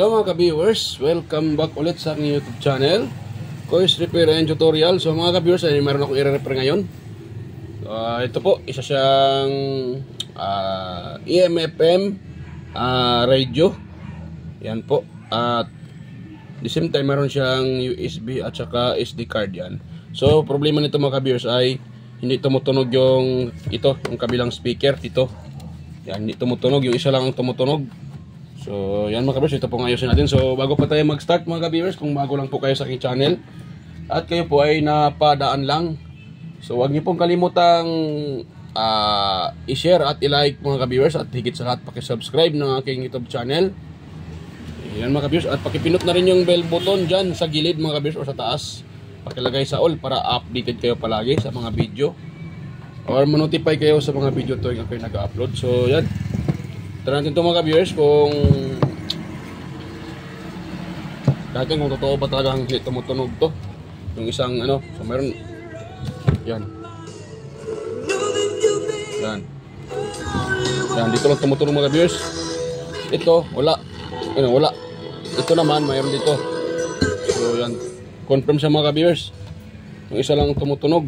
Hello mga ka-viewers, welcome back ulit sa aking YouTube channel, Kois Repair and Tutorial. So mga ka-viewers, ay meron akong i-repair ngayon. Ito po, isa siyang EM/FM radio. Yan po. At the same time meron siyang USB at saka SD card yan. So problema nito mga ka-viewers ay hindi tumutunog yung kabilang speaker dito. Yan, hindi tumutunog, yung isa lang ang tumutunog. So yan mga ka-viewers, ito po ngayon natin. So bago pa tayo mag-start mga ka-viewers, kung bago lang po kayo sa aking channel at kayo po ay napadaan lang, so huwag niyo pong kalimutang i-share at i-like mga ka-viewers, at higit sa lahat paki-subscribe ng aking YouTube channel. Yan mga ka-viewers, at pakipindot na rin yung bell button dyan sa gilid mga ka-viewers o sa taas. Pakilagay sa all para updated kayo palagi sa mga video or ma-notify kayo sa mga video tuwing ako yung nag-upload. So yan, tara natin ito mga ka-viewers kung totoo ba talagang tumutunog to yung isang so meron yan dito lang tumutunog mga ka-viewers. Ito wala, ito naman mayroon dito. So yan, confirm siya mga ka-viewers, yung isa lang tumutunog,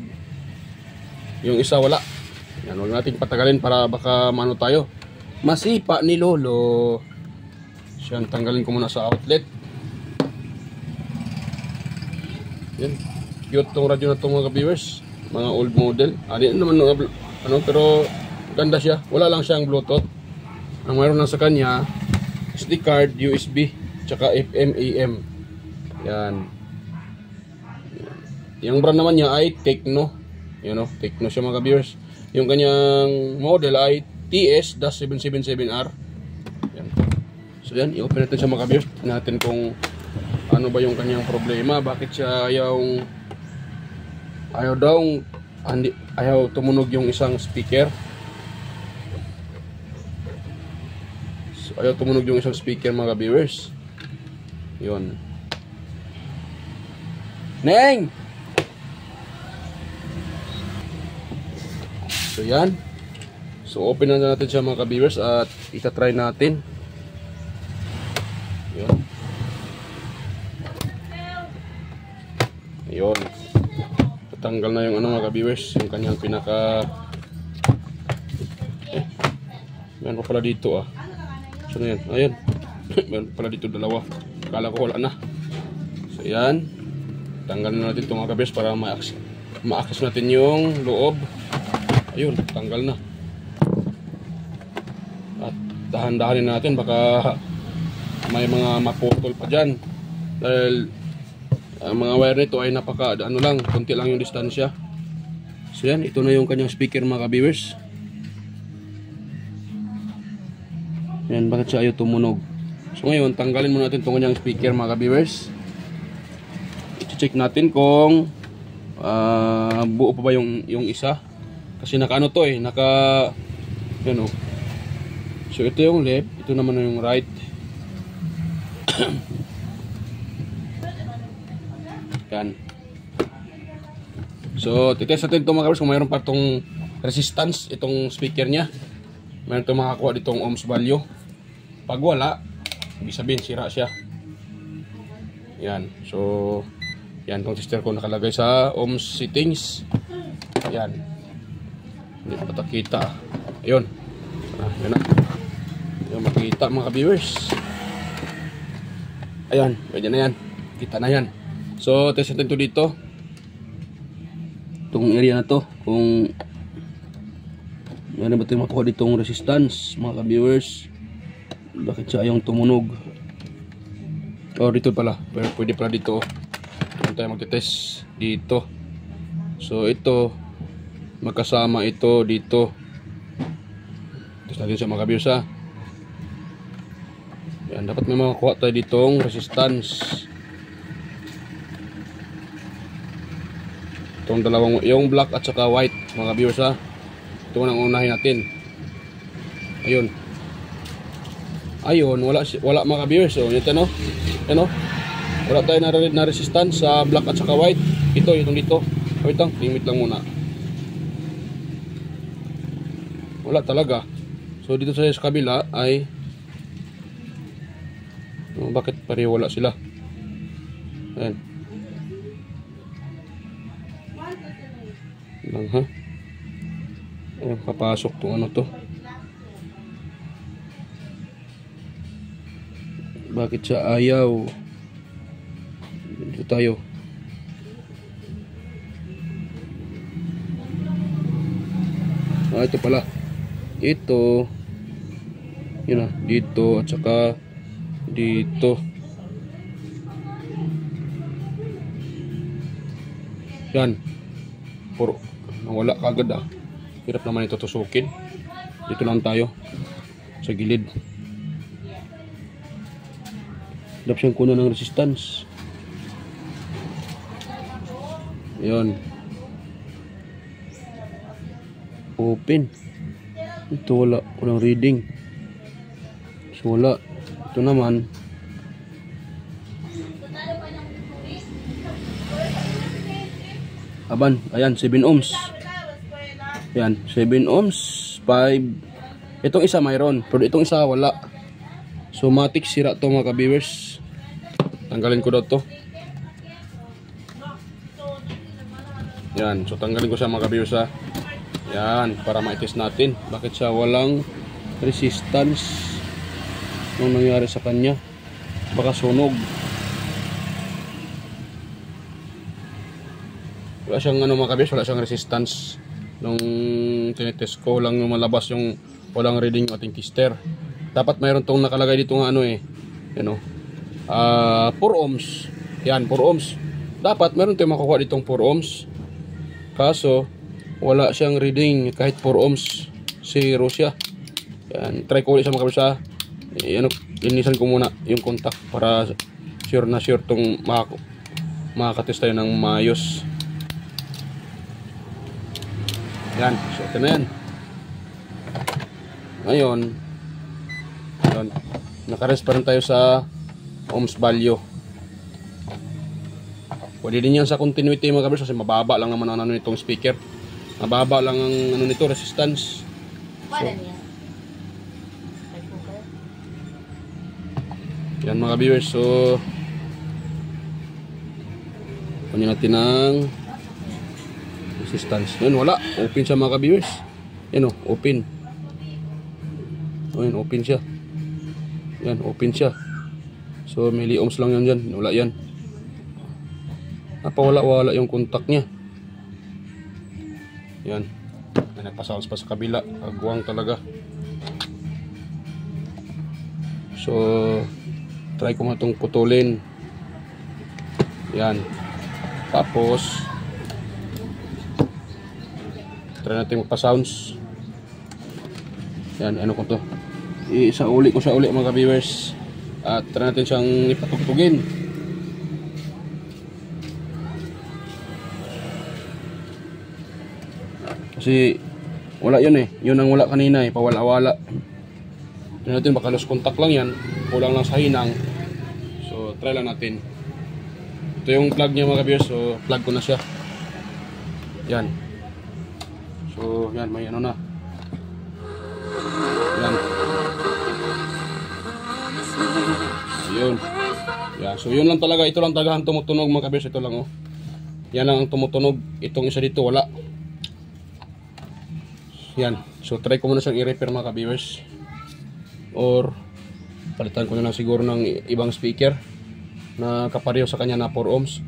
yung isa wala. Yan, huwag natin patagalin para baka mano tayo masipa ni Lolo. Siyan, tanggalin ko muna sa outlet. Yan, cute tong radyo na itong mga viewers, mga old model. Di naman pero ganda siya. Wala lang siyang Bluetooth. Ang mayroon lang sa kanya SD card, USB, tsaka FM, AM. Yan. Yung brand naman niya ay Tecno. Tecno siya mga viewers. Yung kanyang model ay TS-777R. Yan. So yan, i-open natin siya mga ka-viewers. Natin kung ano ba yung kanyang problema. Bakit siya ayaw tumunog yung isang speaker. So ayaw tumunog yung isang speaker mga ka-viewers. Yun. Neng! So yan. So open na natin siya mga ka-viewers at itatry natin. Yun. Ayun. Tatanggal na yung mga ka-viewers, yung kanyang pinaka meron pa pala dito So na yan. Ayun. Meron pa pala dito dalawa. Akala ko wala na. So yan. Tanggal na natin ito mga ka-viewers para ma-access natin yung loob. Ayun, tanggal na. At dahan-dahanin natin, baka may mga maputol pa dyan. Dahil ang mga wire nito ay konti lang yung distansya. So yan, ito na yung kanyang speaker mga ka-viewers. Yan, bakit siya ayaw tumunog? So ngayon, tanggalin muna natin itong kanyang speaker mga ka-viewers. I-check natin kung buo pa ba yung isa. Kasi naka So ito yung left, ito naman yung right. Yan. So titest natin ito mga ka-viewers kung mayroon pa itong resistance itong speaker nya. Mayroon itong makakuha ditong ohms value. Pag wala, ibig sabihin sira siya. Yan. So yan, itong tester ko nakalagay sa ohms settings. Yan. Hindi pa kita. Ayun. Yan na. Yung makita mga viewers. Ayan, pwede na yan. Kita na yan. So, test natin ito dito. Itong area na to. Kung ano ba ito makuha ditong resistance mga viewers. Bakit siya yung tumunog? Dito pala. Pero pwede pala dito. Ito tayo magte-test dito. So, ito magkasama ito dito. Test natin sa mga viewers Yan, dapat may makakuha tayo ditong resistance. Itong dalawang, yung black at saka white mga viewers Ito ang unahin natin. Ayun, wala mga viewers. So, ito wala tayo na resistance sa black at saka white. Itong dito. Limit lang muna. Wala talaga. So dito sa kabila ay Bakit pareho wala sila? Ayan. Lang ha. Ayan, papasok tong ano to. Bakit siya ayaw? Dito tayo. Ito pala. Ito. Yun na, dito at saka dito. Yan. Puro nawala kagad ah. Hirap naman ito tusukin. Dito lang tayo. Sa gilid. Hirap siyang kunan ng resistance. Yan. Open. Ito wala. Walang reading. So wala. Ito naman. Aban. Ayan. 7 ohms. Ayan. 7 ohms. 5. Itong isa mayroon. Pero itong isa wala. So matik sira to mga ka-viewers. Tanggalin ko daw to. Yan. So tanggalin ko siya mga ka-viewers ha. Yan, para ma-test natin bakit siya walang resistance nung nangyari sa kanya. Baka sunog. Wala siyang ano mga kabis, wala siyang resistance. Nung tinitest ko, lang yung malabas yung walang reading ating tester. Dapat mayroon tong nakalagay dito nga ano eh. Yan o. 4 ohms. Yan, 4 ohms. Dapat mayroon tayong makukuha ditong 4 ohms. Kaso wala siyang reading kahit 4 ohms. Zero siya. Yan, try ko ulit sa mga kabisa. Ano, linisan ko muna yung contact para sure na sure tong makakatest tayo ng maayos. Yan, so ito na yan. Ngayon, nakares pa rin tayo sa ohms value. Pwede din yan sa continuity mga kabisa kasi mababa lang naman ang ano nitong speaker. Mababa lang ang ano nito, resistance. So, yan mga viewers. So kunin natin ng resistance. Yan, wala. Open siya mga viewers. Yan o, open. O, yan, open siya. Yan, open siya. So milliohms lang yan dyan. Wala yan. Napawala-wala yung contact niya. Yan. May nagpa-sounds pa sa kabila. Agwang talaga. So try ko nga itong putulin. Yan. Tapos try natin magpa-sounds. Yan. Ano ko to? Isauli ko siya uli mga viewers. At try natin siyang ipatugtugin. Kasi wala yun eh. Yun ang wala kanina eh. Pawala-wala. Try natin, baka lost contact lang yan. Kulang lang sa hinang. So try lang natin. Ito yung plug niya mga viewers. So plug ko na siya. Yan. So yan, may ano na. Yan. Yun. Yan. So yun lang talaga. Ito lang talaga ang tumutunog mga viewers. Ito lang oh. Yan lang ang tumutunog. Itong isa dito wala. Yan. So try ko muna siyang i-repair mga ka-viewers. Or palitan ko na lang siguro ng ibang speaker na kapareho sa kanya na 4 ohms.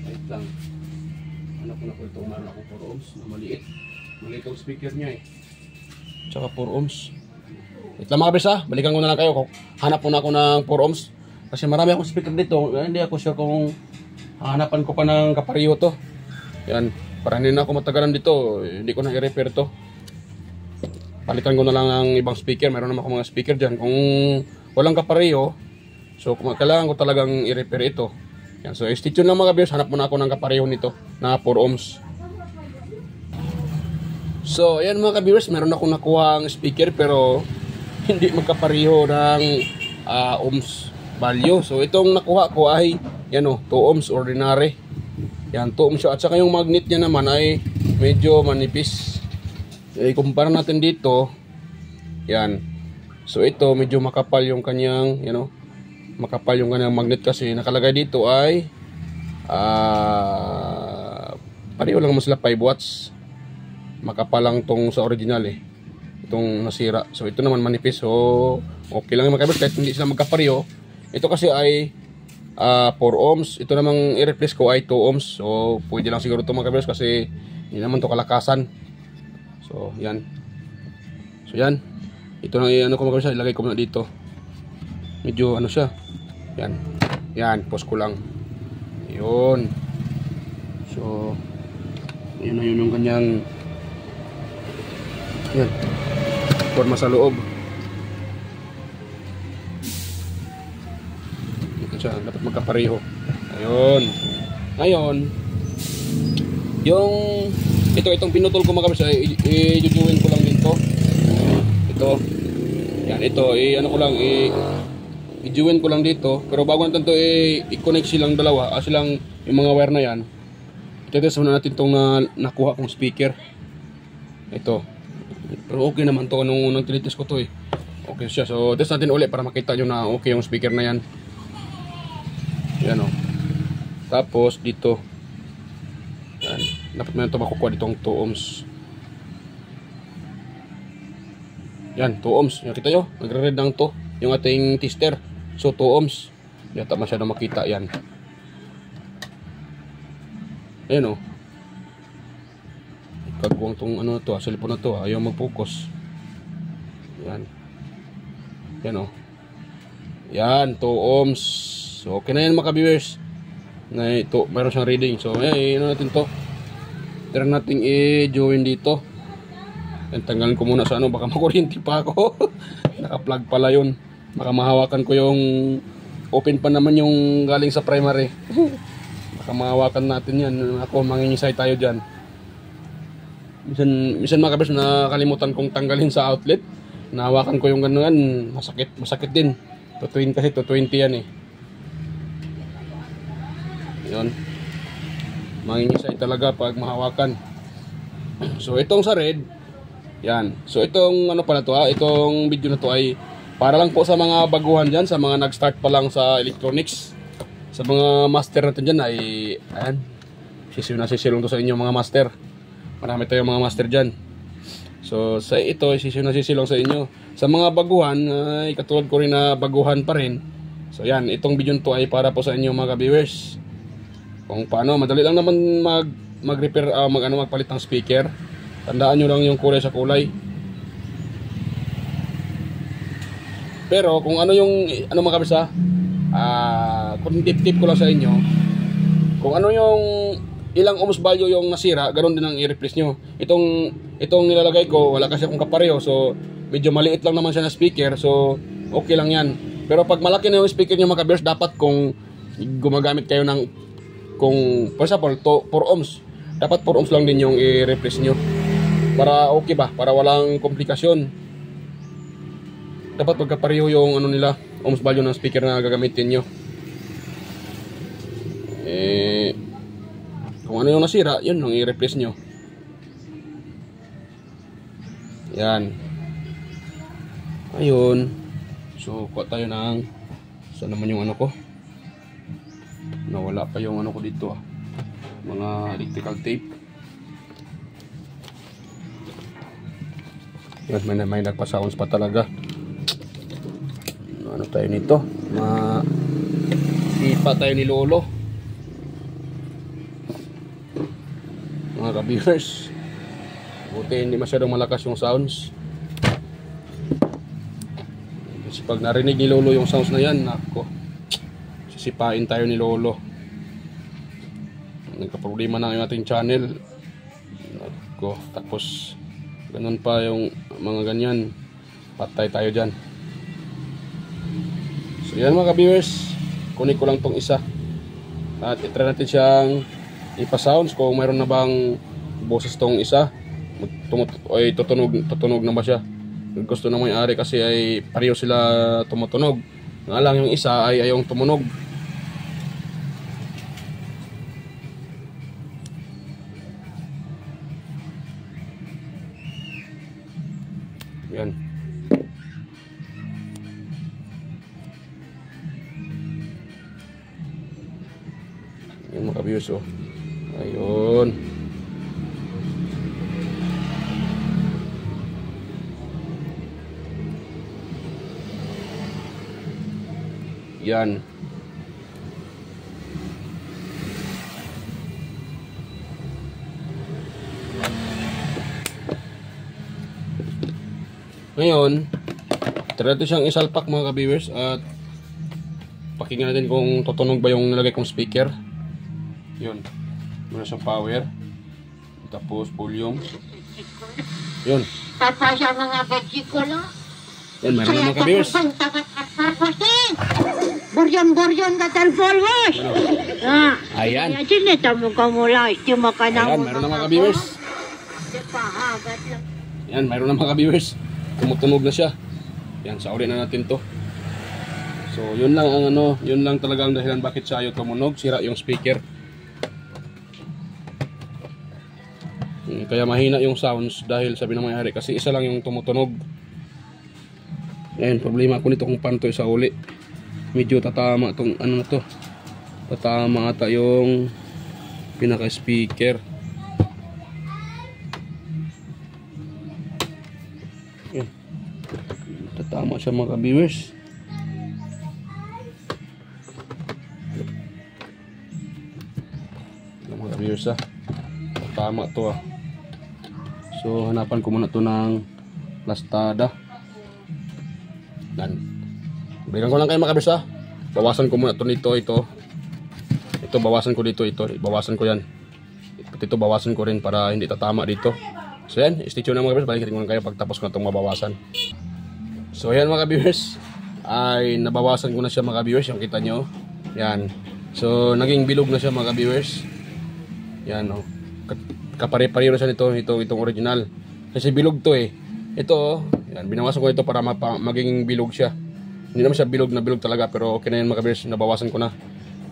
Wait lang. Hanap ko na po ito. Meron ako 4 ohms na maliit. Maliit ang speaker niya eh. Tsaka 4 ohms. Wait lang mga ka-viewers ha. Balikan ko na lang kayo. Hanap ko na ako ng 4 ohms. Kasi marami akong speaker dito. Hindi ako sure kung hanapan ko pa ng kapareho to. Yan. Para hindi na ako matagalan dito, hindi ko na i-repair to. Palitan ko na lang ang ibang speaker. Meron naman ako mga speaker dyan. Kung walang kapareho, so kailangan ko talagang i-repair ito. Yan. So stay tuned lang mga viewers. Hanap muna ako ng kapareho nito na 4 ohms. So ayan mga viewers, meron akong nakuha ang speaker pero hindi magkapareho ng ohms value. So itong nakuha ko ay yan o, 2 ohms ordinary. Yan, 2 ohms siya. At saka yung magnet niya naman ay medyo manipis. Kumpara natin dito. Yan. So ito medyo makapal yung kanyang, makapal yung kanyang magnet kasi nakalagay dito ay pareho lang naman sila 5 watts. Makapal lang tong sa original itong nasira. So ito naman manipis, so okay lang yung mga kabiyers kahit hindi sila magkapareho. Ito kasi ay 4 ohms. Ito namang i-replace ko ay 2 ohms. So pwede lang siguro ito mga kabiyers kasi hindi naman to kalakasan. So yan. So yan. Ito lang ko mga kabiyers, ilagay ko muna dito. Medyo siya. Yan. Yan, post ko lang. Yun. So yun na yun yung kanyang yan. Forma sa loob. Ito siya, dapat magkapareho. Ayun. Ngayon, itong pinutol ko mga kabis, i-jujuin ko lang dito. Ito. Yan, ito, ko lang, i-juin ko lang dito. Pero bago natin ito, i-connect silang dalawa, silang yung mga wire na yan. Ito muna natin itong nakuha kong speaker. Ito. Pero okay naman to nung tinitis ko to Okay siya. So test natin ulit para makita nyo na okay yung speaker na yan. Yan Tapos dito. Yan. Dapat mo na ito makukuha ditong 2 ohms. Yan, 2 ohms. Yan, kita nyo? Nagre-red lang to. Yung ating tester. So 2 ohms. Yata masyado makita yan. Ayan kagwang tong cellphone na to, ayaw mag-focus. Yan. Yan Yan, 2 ohms. So okay na yan mga viewers. Na ito, mayroon siyang reading. So natin to. Try natin i-join dito. And tanggalin ko muna sa baka makuryente pa ako. Naka-plug pala yun. Baka mahawakan ko yung open pa naman yung galing sa primary. Baka mahawakan natin yan. Ako, mangingisay tayo dyan. Minsan mga kabers, nakalimutan kong tanggalin sa outlet. Nahawakan ko yung gano'n, masakit din. 220 kasi, 220 yan Yun. Mangingisay talaga pag mahawakan. So itong sa red, yan. So itong pala to itong video na to ay para lang po sa mga baguhan dyan, sa mga nag-start pa lang sa electronics. Sa mga master natin dyan ay, ayan, sisilong to sa inyo mga master. Marami tayong mga master dyan. So sa ito sisilong sa inyo. Sa mga baguhan ay katulad ko rin na baguhan pa rin. So yan, itong video to ay para po sa inyo mga viewers. Kung paano, madali lang naman mag-repair, magpalit ng speaker. Tandaan nyo lang yung kulay sa kulay. Pero kung yung mga kabisa, kung tip ko lang sa inyo, kung yung ilang ohms value yung nasira, ganoon din ang i-replace nyo. Itong nilalagay ko, wala kasi akong kapareho, so medyo maliit lang naman siya na speaker, so okay lang yan. Pero pag malaki na yung speaker nyo mga kabers, dapat kung gumagamit kayo ng, kung for example 4 ohms, dapat 4 ohms lang din yung i-replace nyo para okay ba, para walang komplikasyon. Dapat magkapareho yung nila, ohms value ng speaker na gagamitin nyo. Kung yung nasira, yun ang i-replace nyo. Yan. Ayun. So kuha tayo ng, saan naman yung ko, nawala pa yung ko dito mga electrical tape. Yan, may nagpa-sounds pa talaga. Ano tayo nito, ipa tayo ni Lolo mga ka-viewers. Buti hindi masyadong malakas yung sounds. Kasi pag narinig ni Lolo yung sounds na yan, nako, sisipain tayo ni Lolo. Nagka-problema na yung ating channel. Nako, tapos ganun pa yung mga ganyan, patay tayo dyan. So yan mga ka-viewers, kunin ko lang tong isa at itry natin siyang ipa-sounds kung mayroon na bang boses tong isa. Tutunog na ba siya. Gusto ng may-ari kasi ay pareho sila tumutunog. Nga lang yung isa ay ayong tumunog. Yan. ka-viewers, oh. Ayun. Yan. Ngayon, try natin siyang isalpak mga ka-viewers at pakinggan natin kung tutunog ba yung nilagay kong speaker. Yun. Muna siyang power. Tapos volume. Yun. Tapos yung mga vegetable. Yan, meron na mga ka-viewers. Boryon-boryon ka talfolwas. Ayan. Kaya sinita mo ka mula. Istima ka na Ayan, meron na mga ka-viewers. Pahagat lang. Yan, meron na mga ka-viewers. Tumutunog na siya. Yan, saurin na natin to. So, yun lang ang ano, yun lang talaga ang dahilan bakit siya ayaw tumunog. Sira yung speaker. Kaya mahina yung sounds dahil sabi ng may-ari kasi isa lang yung tumutunog. Ayan, problema ko nito kung paano to sa uli. Medyo tatama tong ano na to. Tatama ata yung pinaka-speaker. Ayan. Tatama siya mga viewers. Mga viewers ah. Tatama to ah. So hanapan ko muna to ng plastada. Dan. Bigyan ko lang kayo mga viewers ah. Bawasan ko muna to nito ito. Ito bawasan ko dito ito. Bawasan ko yan. Ito bawasan ko rin para hindi tatama dito. So yan, stay tuned na mga viewers. Balikin ko lang kayo pagtapos ko na itong mabawasan. So yan mga viewers. Ay nabawasan ko na siya mga viewers. Yung kita nyo. Yan. So naging bilog na siya mga viewers. Yan o. Kapare-pareho siya nito. Itong original. Kasi bilog to eh. Ito yan. Binawasan ko ito para maging bilog siya. Hindi naman siya bilog na bilog talaga. Pero okay na yan mga viewers. Nabawasan ko na.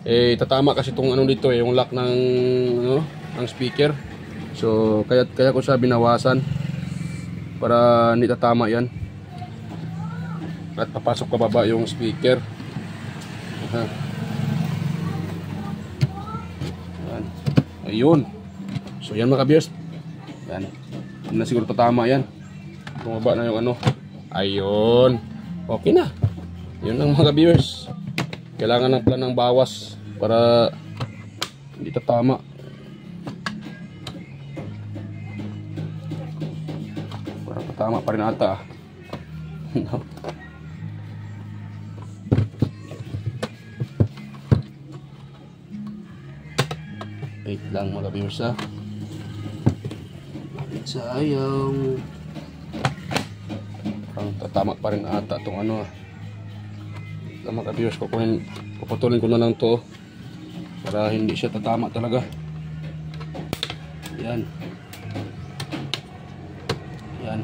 Eh tatama kasi itong ano dito eh. Yung lock ng ano, ng speaker. So kaya ko siya binawasan para hindi tatama yan. At papasok pa baba yung speaker. Yan. Ayun. So yan mga viewers. Yan. Hindi na siguro tatama yan. Bumaba na yung ano. Ayun. Okay na. Yun lang mga viewers. Kailangan ng plan ng bawas para hindi tatama. Para tatama pa rin ata. Wait lang mga viewers ha. Sayang. Parang tatama pa rin ata itong ano ha. Mga viewers, puputulin ko na lang to para hindi siya tatama talaga. Yan. Yan.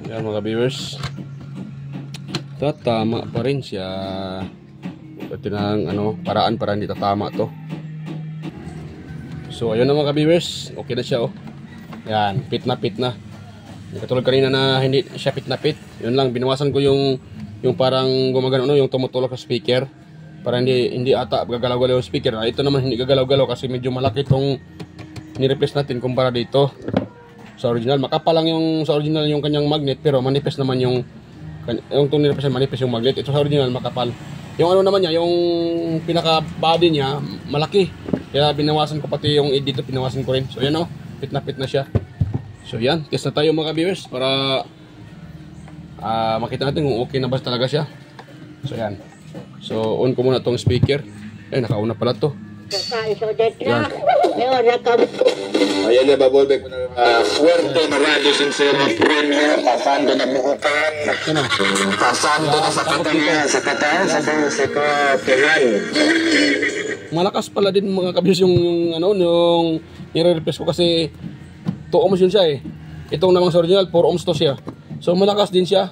Yan mga viewers. Tatama pa rin siya. Ito ng ano, paraan para hindi tatama to. So ayun na mga viewers. Okay na siya oh. Yan, pit na pit na. Katulad kanina na hindi siya pit na pit. Yun lang, binawasan ko yung parang gumagano no, yung tumutulak sa speaker. Para hindi ata gagalaw-galaw yung speaker. Ito naman hindi gagalaw-galaw kasi medyo malaki itong ni-replace natin kumpara dito. Sa original, makapal lang yung sa original yung kanyang magnet pero manipis naman yung itong nilapis manipis yung magnet. Ito sa original makapal. Yung ano naman niya, yung pinaka body niya malaki. Kaya binawasan ko pati yung dito, binawasan ko rin. So yan oh, pit na siya. So yan, test na tayo mga viewers para makita natin kung okay na ba talaga siya. So yan. So on ko muna tong speaker. Eh nakauna pala to. Yan. Ayan na, babolbek mo na Fuerte Marado Sincero Premier. Pasando na buhutan. Pasando na sa katanga. Sa katanga, sa katingan. Malakas pala din mga kabis yung ano, yung nire-replace ko kasi 2 ohms yun siya eh. Itong namang sa original, 4 ohms to siya. So malakas din siya.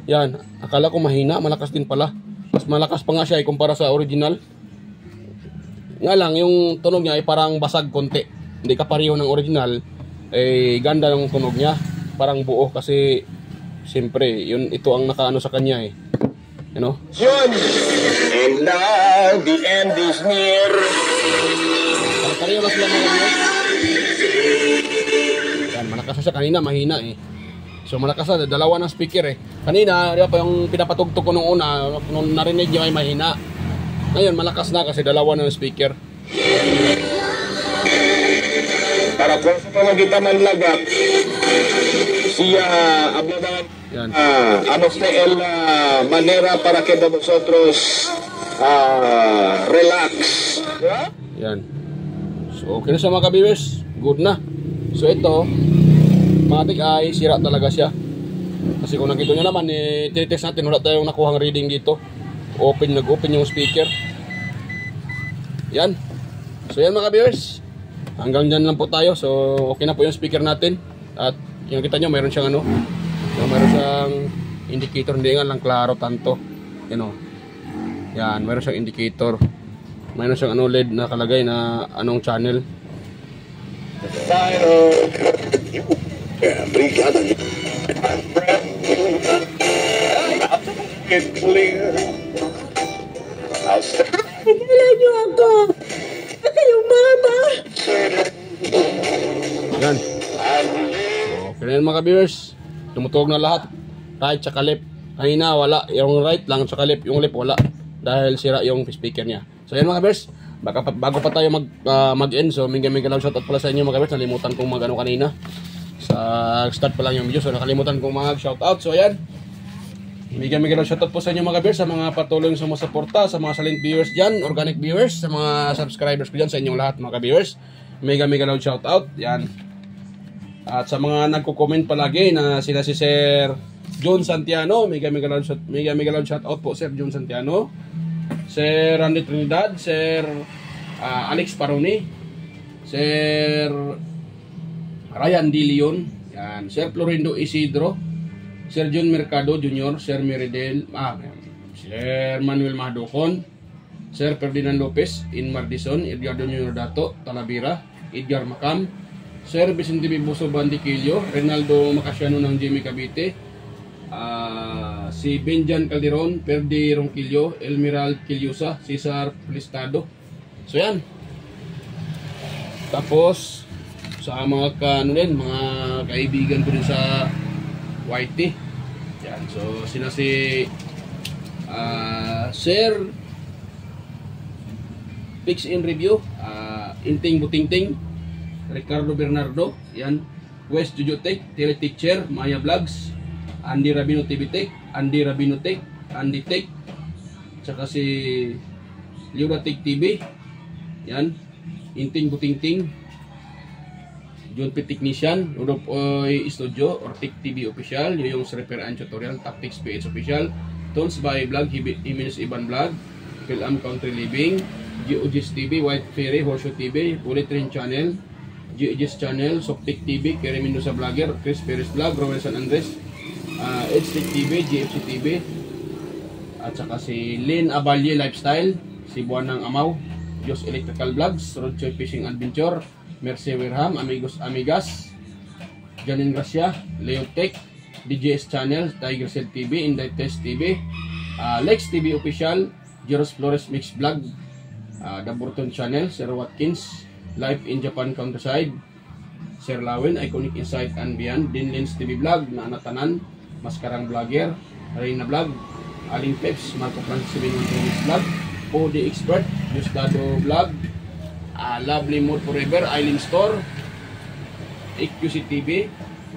Yan, akala ko mahina, malakas din pala. Mas malakas pa nga siya kumpara sa original. Nga lang, yung tunog niya ay parang basag konti. Hindi ka pareho ng original. Eh, ganda ng tunog niya. Parang buo kasi siyempre, ito ang nakaano sa kanya eh. You know? And now the end is near. Pareho na sila mga viewers. Yan, malakas na siya. Kanina mahina eh. So malakas na, dalawa ng speaker eh. Kanina, di ba pa yung pinapatugtog ko nung una, nung narinig niya ay mahina. Ngayon, malakas na kasi dalawa ng speaker. Para po sa pamagitan ng lagap, siya hablaban el manera para que nosotros relax. Yan. So okay na siya mga ka-viewers. Good na. So ito, matik ay sira talaga siya. Kasi kung nakita nyo naman, tinitest natin, wala tayong nakuhang reading dito. Nag-open yung speaker. Yan. So yan mga ka-viewers. Hanggang dyan lang po tayo. So okay na po yung speaker natin. At yung kita nyo, mayroon siyang mayroon siyang indicator. Hindi nga lang klaro tanto. Yan, mayroon siyang indicator. Mayroon siyang LED na kalagay na anong channel. Tingnan niyo ako. Ako yung mama. Yan. Okay na yan mga viewers. Tumutuog na lahat. Right tsaka left. Kanina wala. Yung right lang tsaka left. Yung left wala. Dahil sira yung speaker niya. So yan mga viewers. Bago pa tayo mag-end. So mega lang shoutout pala sa inyo mga viewers. Nalimutan kong mag-ano kanina. Sa start pa lang yung video. So nakalimutan kong mag-shoutout. So yan. Mega lang shoutout po sa inyo mga viewers. Sa mga patuloy yung sumusuporta. Sa mga silent viewers dyan. Organic viewers. Sa mga subscribers ko dyan. Sa inyong lahat mga viewers. Mega lang shoutout. Yan. At sa mga nagko-comment palagi na sila si Sir John Santiano, mega lang shoutout po Sir John Santiano, Sir Randy Trinidad, Sir Alex Paroni, Sir Ryan D. Leon, yan, Sir Florindo Isidro, Sir John Mercado Jr., Sir Meridel, Sir Manuel Mahdocon, Sir Ferdinand Lopez, Inmar Dison, Edgardo Junior Dato, Talavera, Edgar Macam, Sir Vicente Bibuso Bandiquillo, Renaldo Macasiano ng Jimmy Cavite, si Benjan Calderon, Perdi Ronquillo, Elmiral Quillosa, Cesar Plistado. So yan. Tapos sa mga mga kaibigan ko din sa YT. Yan. So sila si Sir Fix in Review, Inting Butingting, Ricardo Bernardo, yan, West Jujutech, Teleteacher, Maya Vlogs, Andy Rabino TV Tech, Andy Rabino Tech, Andy Tech, tsaka si Liura Tech TV, yan, Inting Butingting, John P. Technician, Udop Oy Studio, or Tech TV Official, yung Repair and Tutorial, Tactics PH Official, Tons by Vlog, Jimenez Iban Vlog, Philam Country Living, GeoGis TV, White Ferry, Horseshoe TV, Bullet Train Channel, GeoGis Channel, Soptic TV, Kerry Mendoza Vlogger, Chris Perez Vlog, Rowan San Andres, Edstick TV, GFC TV, at saka si Lynn Abalye Lifestyle, si Buwanang Amaw, Diyos Electrical Vlogs, Rodchoy Fishing Adventure, Mercy Wirham, Amigos Amigas, Janine Gracia, Leo Tech, DJS Channel, Tiger Cell TV, Inday Test TV, Lex TV Official, Jeros Flores Mix Vlog, The Burton Channel, Sir Watkins, Life in Japan Countryside, Sir Lawin, Iconic Insight and Beyond, Dinlins TV Vlog, Nanatanan, Maskarang Vlogger, Reina Vlog, Aling Peps, Marco Francis 713 Vlog, Podi Expert, Justado Vlog, Lovely Mood Forever, Island Store, EQC TV,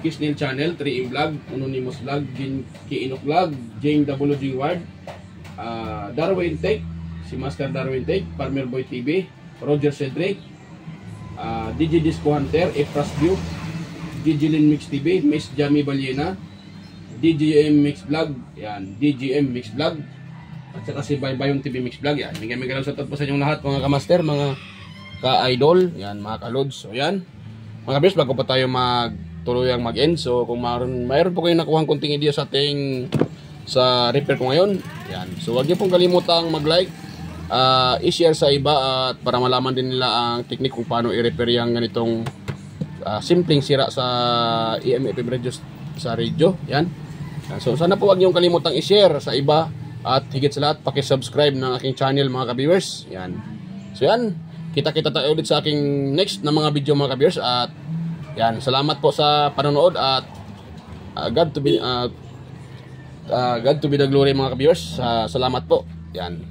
Kisnil Channel, 3M Vlog, Anonymous Vlog, Kiinok Vlog, Jane WG Ward, Darwin Tech, si Master Darwin Tech, Farmer Boy TV, Roger Cedric, DJ Disco Hunter, Efras View, DJ Lin Mix TV, Miss Jamie Baliena, DJM Mix Vlog, yan, DJM Mix Vlog, at saka si Baybayong TV Mix Vlog, yan. Mega lang shoutout po sa inyong lahat mga kamaster, mga ka-idol, yan, mga ka-lods. So yan, mga best, bago pa tayo tuluyang mag-end. So kung mayroon po kayong nakuhang kunting idea sa ating sa repair ko ngayon. Yan. So wag niyo pong kalimutang mag-like, i-share sa iba at para malaman din nila ang technique kung paano i-repair yung ganitong simpleng sira sa AM/FM radio sa radio. Yan. So sana po wag niyo kalimutang i-share sa iba at higit sa lahat paki-subscribe ng aking channel mga ka-viewers. Yan. So yan, kita-kita tayo ulit sa aking next na mga video mga ka-viewers at yan, salamat po sa panonood at God to be the glory mga ka-viewers. Salamat po. Yan.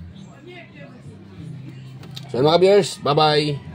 So mga ka-viewers, bye-bye.